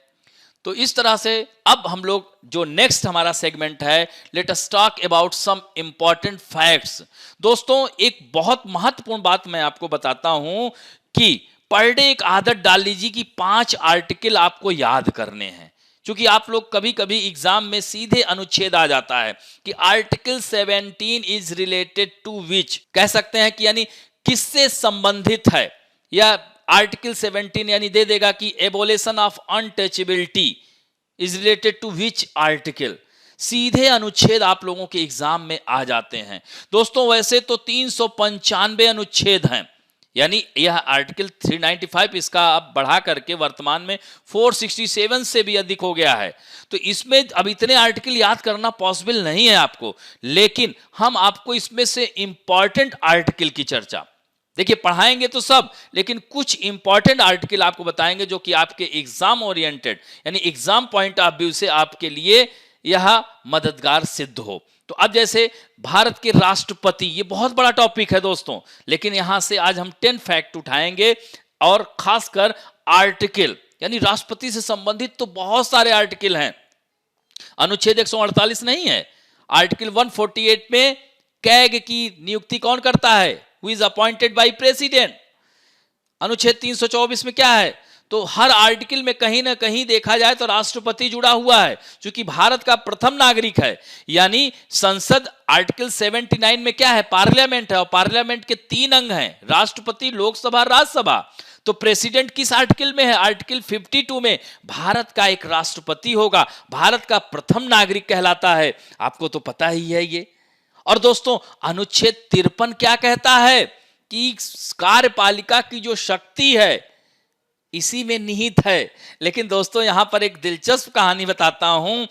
तो इस तरह से अब हम लोग जो नेक्स्ट हमारा सेगमेंट है, let us talk about some important facts. दोस्तों एक बहुत महत्वपूर्ण बात मैं आपको बताता हूं कि पर डे एक आदत डाल लीजिए कि 5 आर्टिकल आपको याद करने हैं, क्योंकि आप लोग कभी कभी एग्जाम में सीधे अनुच्छेद आ जाता है कि आर्टिकल 17 इज रिलेटेड टू विच, कह सकते हैं कि यानी किससे संबंधित है, या आर्टिकल 17 यानी दे देगा कि abolition of untouchability is related to which article. सीधे अनुच्छेद आप लोगों के एग्जाम में आ जाते हैं। दोस्तों वैसे तो 395 अनुच्छेद हैं, यानी यह आर्टिकल 395 इसका अब बढ़ा करके वर्तमान में 467 से भी अधिक हो गया है। तो इसमें अब इतने आर्टिकल याद करना पॉसिबल नहीं है आपको, लेकिन हम आपको इसमें से इंपॉर्टेंट आर्टिकल की चर्चा, देखिए पढ़ाएंगे तो सब, लेकिन कुछ इंपॉर्टेंट आर्टिकल आपको बताएंगे जो कि आपके एग्जाम ओरिएंटेड यानी एग्जाम पॉइंट ऑफ व्यू से आपके लिए यह मददगार सिद्ध हो। तो अब जैसे भारत के राष्ट्रपति, ये बहुत बड़ा टॉपिक है दोस्तों, लेकिन यहां से आज हम 10 फैक्ट उठाएंगे, और खासकर आर्टिकल यानी राष्ट्रपति से संबंधित तो बहुत सारे आर्टिकल हैं। अनुच्छेद 148 नहीं है, आर्टिकल 148 में कैग की नियुक्ति कौन करता है? Who is appointed by president। अनुच्छेद 324 में क्या है? तो हर आर्टिकल में कहीं ना कहीं देखा जाए तो राष्ट्रपति जुड़ा हुआ है, क्योंकि भारत का प्रथम नागरिक है। यानी संसद आर्टिकल 79 में क्या है? पार्लियामेंट है, और पार्लियामेंट के 3 अंग हैं, राष्ट्रपति, लोकसभा, राज्यसभा। तो प्रेसिडेंट किस आर्टिकल में है? आर्टिकल 52 में भारत का एक राष्ट्रपति होगा, भारत का प्रथम नागरिक कहलाता है, आपको तो पता ही है ये। और दोस्तों अनुच्छेद 53 क्या कहता है कि कार्यपालिका की जो शक्ति है इसी में निहित है। लेकिन दोस्तों यहां पर एक दिलचस्प कहानी बताता हूं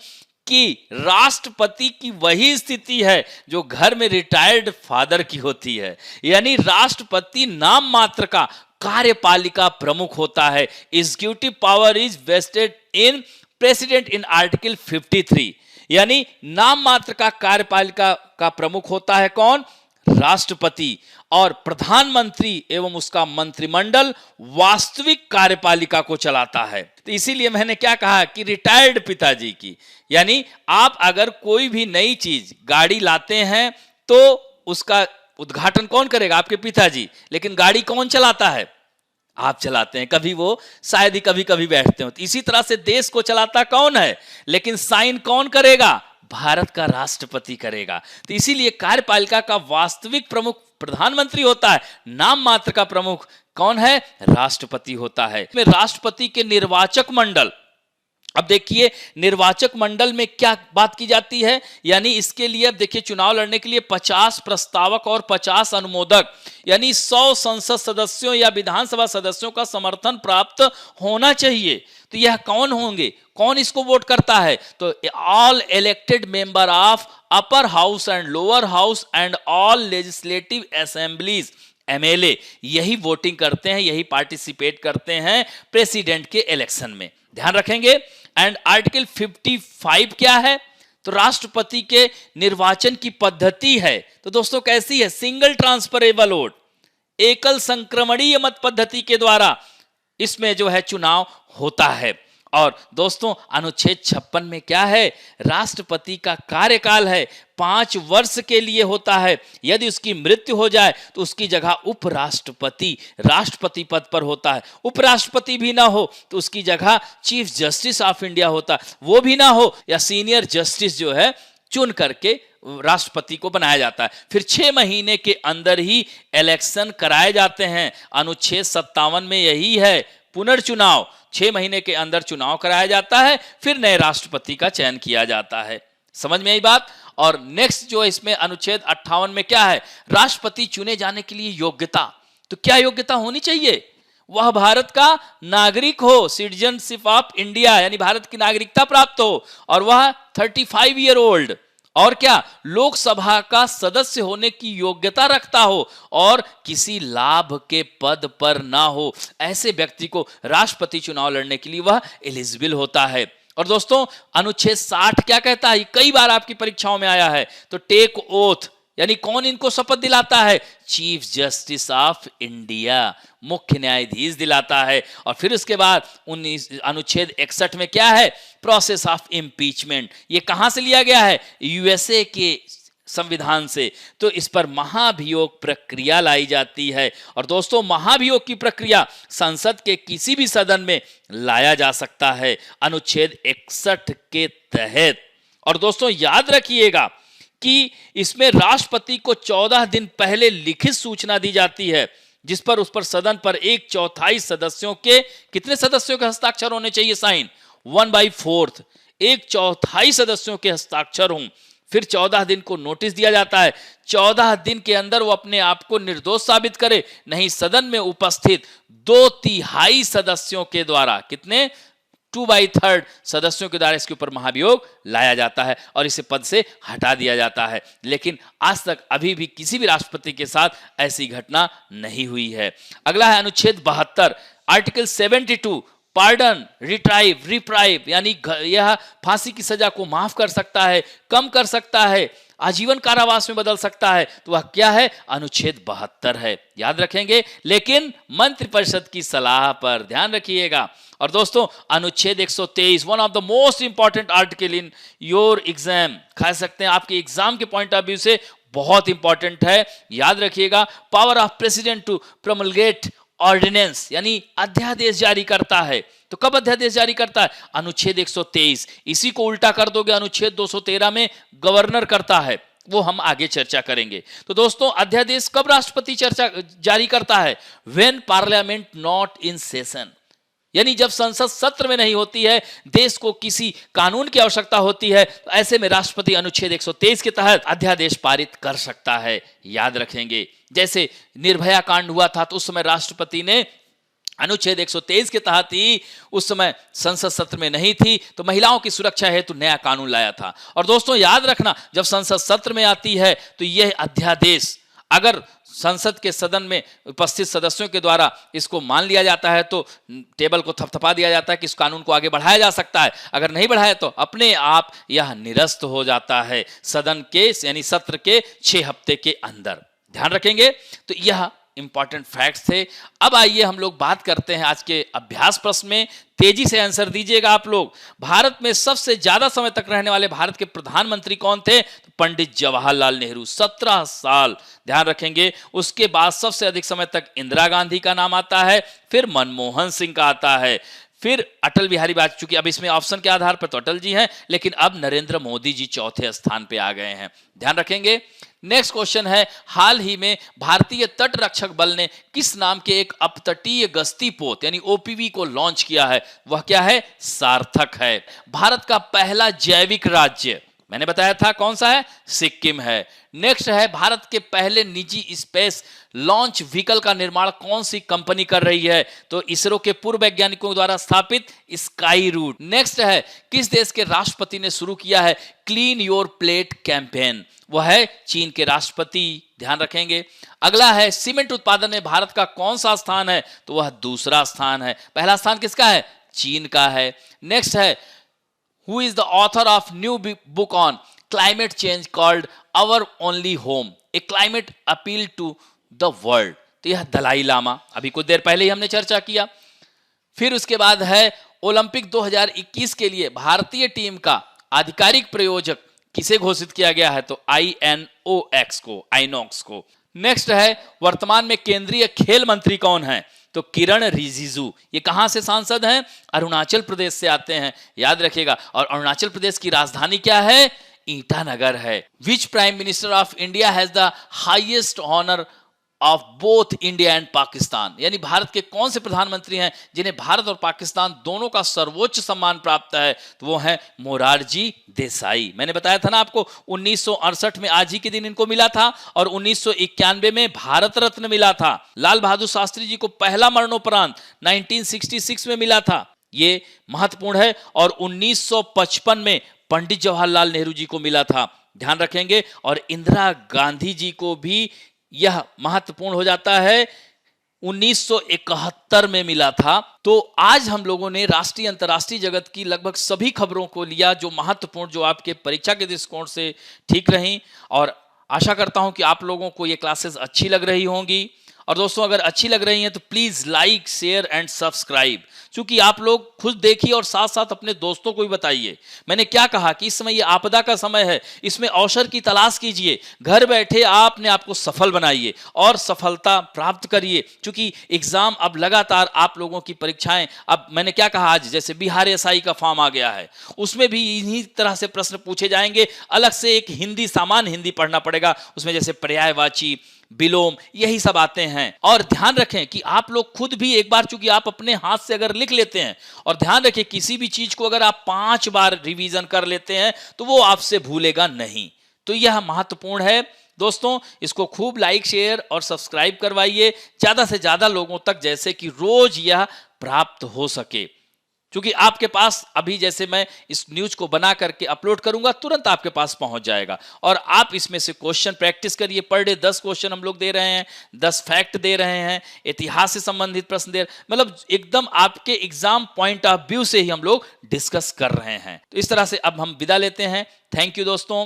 कि राष्ट्रपति की वही स्थिति है जो घर में रिटायर्ड फादर की होती है, यानी राष्ट्रपति नाम मात्र का कार्यपालिका प्रमुख होता है। Executive power is vested in president in article 53, यानी नाम मात्र का कार्यपालिका का प्रमुख होता है कौन? राष्ट्रपति। और प्रधानमंत्री एवं उसका मंत्रिमंडल वास्तविक कार्यपालिका को चलाता है। तो इसीलिए मैंने क्या कहा कि रिटायर्ड पिताजी की, यानी आप अगर कोई भी नई चीज, गाड़ी लाते हैं तो उसका उद्घाटन कौन करेगा? आपके पिताजी। लेकिन गाड़ी कौन चलाता है? आप चलाते हैं, कभी वो शायद ही कभी कभी बैठते हो। तो इसी तरह से देश को चलाता कौन है? लेकिन साइन कौन करेगा? भारत का राष्ट्रपति करेगा। तो इसीलिए कार्यपालिका का वास्तविक प्रमुख प्रधानमंत्री होता है, नाम मात्र का प्रमुख कौन है? राष्ट्रपति होता है। इसमें राष्ट्रपति के निर्वाचक मंडल, अब देखिए निर्वाचक मंडल में क्या बात की जाती है, यानी इसके लिए अब देखिए चुनाव लड़ने के लिए 50 प्रस्तावक और 50 अनुमोदक, यानी 100 संसद सदस्यों या विधानसभा सदस्यों का समर्थन प्राप्त होना चाहिए। तो यह कौन होंगे, कौन इसको वोट करता है? तो all elected member of upper house and lower house and all legislative assemblies, MLA, यही वोटिंग करते हैं, यही पार्टिसिपेट करते हैं प्रेसिडेंट के इलेक्शन में। ध्यान रखेंगे। एंड आर्टिकल 55 क्या है? तो राष्ट्रपति के निर्वाचन की पद्धति है। तो दोस्तों कैसी है? सिंगल ट्रांसफरेबल वोट, एकल संक्रमणीय मत पद्धति के द्वारा इसमें जो है चुनाव होता है। और दोस्तों अनुच्छेद 56 में क्या है? राष्ट्रपति का कार्यकाल है 5 वर्ष के लिए होता है। यदि उसकी मृत्यु हो जाए तो उसकी जगह उपराष्ट्रपति राष्ट्रपति पद पर होता है। उपराष्ट्रपति भी ना हो तो उसकी जगह चीफ जस्टिस ऑफ इंडिया होता है, वो भी ना हो या सीनियर जस्टिस जो है चुन करके राष्ट्रपति को बनाया जाता है। फिर 6 महीने के अंदर ही इलेक्शन कराए जाते हैं। अनुच्छेद 57 में यही है, पुनर्चुनाव, 6 महीने के अंदर चुनाव कराया जाता है, फिर नए राष्ट्रपति का चयन किया जाता है। समझ में आई बात? और नेक्स्ट जो इसमें अनुच्छेद 58 में क्या है? राष्ट्रपति चुने जाने के लिए योग्यता। तो क्या योग्यता होनी चाहिए? वह भारत का नागरिक हो, सिटीजनशिप ऑफ इंडिया, यानी भारत की नागरिकता प्राप्त हो, और वह 35 ईयर ओल्ड, और क्या लोकसभा का सदस्य होने की योग्यता रखता हो और किसी लाभ के पद पर ना हो। ऐसे व्यक्ति को राष्ट्रपति चुनाव लड़ने के लिए वह एलिजिबल होता है। और दोस्तों अनुच्छेद 60 क्या कहता है? कई बार आपकी परीक्षाओं में आया है। तो टेक ओथ, यानी कौन इनको शपथ दिलाता है? चीफ जस्टिस ऑफ इंडिया, मुख्य न्यायाधीश दिलाता है। और फिर उसके बाद अनुच्छेद 61 में क्या है? Process of impeachment. ये कहां से लिया गया है? यूएसए के संविधान से। तो इस पर महाभियोग प्रक्रिया लाई जाती है। और दोस्तों महाभियोग की प्रक्रिया संसद के किसी भी सदन में लाया जा सकता है अनुच्छेद 61 के तहत। और दोस्तों याद रखिएगा कि इसमें राष्ट्रपति को 14 दिन पहले लिखित सूचना दी जाती है, जिस पर उस पर सदन पर 1/4 सदस्यों के, कितने सदस्यों के हस्ताक्षर होने चाहिए? साइन 1/4, 1/4 सदस्यों के हस्ताक्षर हों। फिर 14 दिन को नोटिस दिया जाता है। 14 दिन के अंदर वो अपने आप को निर्दोष साबित करे, नहीं सदन में उपस्थित 2/3 सदस्यों के द्वारा, कितने? 2/3 सदस्यों के द्वारा इसके ऊपर महाभियोग लाया जाता है और इसे पद से हटा दिया जाता है। लेकिन आज तक अभी भी किसी भी राष्ट्रपति के साथ ऐसी घटना नहीं हुई है। अगला है अनुच्छेद 72, आर्टिकल 72, पार्डन, रिप्राइव, यानी यह फांसी की सजा को माफ कर सकता है, कम कर सकता है, आजीवन कारावास में बदल सकता है। तो वह क्या है? अनुच्छेद 72 है। याद रखेंगे, लेकिन मंत्रिपरिषद की सलाह पर। ध्यान रखिएगा। और दोस्तों अनुच्छेद 123, one of the most important article in your exam, कह सकते हैं आपके एग्जाम के पॉइंट ऑफ व्यू से बहुत इंपॉर्टेंट है। याद रखिएगा, power of president to promulgate ordinance, यानी अध्यादेश जारी करता है। तो कब अध्यादेश जारी करता है? अनुच्छेद 123। इसी को उल्टा कर दोगे अनुच्छेद 213 में गवर्नर करता है, वो हम आगे चर्चा करेंगे। तो दोस्तों अध्यादेश कब राष्ट्रपति जारी करता है? When parliament not in session, यानी जब संसद सत्र में नहीं होती है, देश को किसी कानून की आवश्यकता होती है, तो ऐसे में राष्ट्रपति अनुच्छेद 123 के तहत अध्यादेश पारित कर सकता है। याद रखेंगे, जैसे निर्भया कांड हुआ था तो उस समय राष्ट्रपति ने अनुच्छेद 123 के तहत ही, उस समय संसद सत्र में नहीं थी तो महिलाओं की सुरक्षा हेतु नया कानून लाया था। और दोस्तों याद रखना, जब संसद सत्र में आती है तो यह अध्यादेश अगर संसद के सदन में उपस्थित सदस्यों के द्वारा इसको मान लिया जाता है तो टेबल को थपथपा दिया जाता है कि इस कानून को आगे बढ़ाया जा सकता है। अगर नहीं बढ़ाया तो अपने आप यह निरस्त हो जाता है सदन के, यानी सत्र के 6 हफ्ते के अंदर। ध्यान रखेंगे। तो यह इंपॉर्टेंट फैक्ट्स थे। अब आइए हम लोग बात करते हैं आज के अभ्यास प्रश्न में। तेजी से आंसर दीजिएगा आप लोग। भारत में सबसे ज्यादा समय तक रहने वाले भारत के प्रधानमंत्री कौन थे? तो पंडित जवाहरलाल नेहरू, 17 साल। ध्यान रखेंगे। उसके बाद सबसे अधिक समय तक इंदिरा गांधी का नाम आता है, फिर मनमोहन सिंह का आता है, फिर अटल बिहारी वाजपेयी, चूंकि अब इसमें ऑप्शन के आधार पर तो अटल जी हैं, लेकिन अब नरेंद्र मोदी जी चौथे स्थान पे आ गए हैं, ध्यान रखेंगे। नेक्स्ट क्वेश्चन है, हाल ही में भारतीय तट रक्षक बल ने किस नाम के एक अपतटीय गश्ती पोत यानी ओपीवी को लॉन्च किया है? वह क्या है? सार्थक है। भारत का पहला जैविक राज्य मैंने बताया था कौन सा है? सिक्किम है। नेक्स्ट है, भारत के पहले निजी स्पेस लॉन्च व्हीकल का निर्माण कौन सी कंपनी कर रही है? तो इसरो के पूर्व वैज्ञानिकों द्वारा स्थापित स्काई रूट। नेक्स्ट है, किस देश के राष्ट्रपति ने शुरू किया है क्लीन योर प्लेट कैंपेन? वह है चीन के राष्ट्रपति, ध्यान रखेंगे। अगला है, सीमेंट उत्पादन में भारत का कौन सा स्थान है? तो वह दूसरा स्थान है। पहला स्थान किसका है? चीन का है। नेक्स्ट है, who is the author of new book on climate change called Our Only Home, a climate appeal to the world? तो यह दलाई लामा, अभी कुछ देर पहले ही हमने चर्चा किया। फिर उसके बाद है, ओलंपिक 2021 के लिए भारतीय टीम का आधिकारिक प्रायोजक किसे घोषित किया गया है? तो आईनॉक्स को। नेक्स्ट है, वर्तमान में केंद्रीय खेल मंत्री कौन है? तो किरण रिजिजू। ये कहां से सांसद हैं? अरुणाचल प्रदेश से आते हैं, याद रखिएगा। और अरुणाचल प्रदेश की राजधानी क्या है? ईटानगर है। Which prime minister of India has the highest honour of both India and Pakistan? यानी भारत के कौन से प्रधानमंत्री हैं जिन्हें भारत और पाकिस्तान दोनों का सर्वोच्च सम्मान प्राप्त है? तो वो है मोरारजी देसाई। मैंने बताया था ना आपको, 1968 में आज ही के दिन इनको मिला था और 1991 में भारत रत्न मिला था। लाल बहादुर शास्त्री जी को पहला मरणोपरांत 1966 में मिला था, ये महत्वपूर्ण है। और 1955 में पंडित जवाहरलाल नेहरू जी को मिला था, ध्यान रखेंगे। और इंदिरा गांधी जी को भी यह महत्वपूर्ण हो जाता है, 1971 में मिला था। तो आज हम लोगों ने राष्ट्रीय अंतर्राष्ट्रीय जगत की लगभग सभी खबरों को लिया जो महत्वपूर्ण, जो आपके परीक्षा के दृष्टिकोण से ठीक रही। और आशा करता हूं कि आप लोगों को ये क्लासेस अच्छी लग रही होंगी। और दोस्तों, अगर अच्छी लग रही हैं तो please like, share and subscribe, क्योंकि आप लोग खुद देखिए और साथ साथ अपने दोस्तों को भी बताइए। मैंने क्या कहा कि इस समय ये आपदा का समय है, इसमें अवसर की तलाश कीजिए, घर बैठे आपने आपको सफल बनाइए और सफलता प्राप्त करिए। क्योंकि एग्जाम अब लगातार, आप लोगों की परीक्षाएं, अब मैंने क्या कहा, आज जैसे बिहार एसआई का फॉर्म आ गया है, उसमें भी इन्हीं तरह से प्रश्न पूछे जाएंगे। अलग से एक हिंदी, सामान्य हिंदी पढ़ना पड़ेगा, उसमें जैसे पर्यायवाची, विलोम, यही सब आते हैं। और ध्यान रखें कि आप लोग खुद भी एक बार, चूंकि आप अपने हाथ से अगर लिख लेते हैं, और ध्यान रखें किसी भी चीज को अगर आप 5 बार रिवीजन कर लेते हैं तो वो आपसे भूलेगा नहीं। तो यह महत्वपूर्ण है दोस्तों। इसको खूब लाइक, शेयर और सब्सक्राइब करवाइए ज्यादा से ज्यादा लोगों तक, जैसे कि रोज यह प्राप्त हो सके। क्योंकि आपके पास अभी, जैसे मैं इस न्यूज को बना करके अपलोड करूंगा, तुरंत आपके पास पहुंच जाएगा। और आप इसमें से क्वेश्चन प्रैक्टिस करिए। पर डे 10 क्वेश्चन हम लोग दे रहे हैं, 10 फैक्ट दे रहे हैं, इतिहास से संबंधित प्रश्न दे, मतलब एकदम आपके एग्जाम पॉइंट ऑफ व्यू से ही हम लोग डिस्कस कर रहे हैं। तो इस तरह से अब हम विदा लेते हैं। थैंक यू दोस्तों।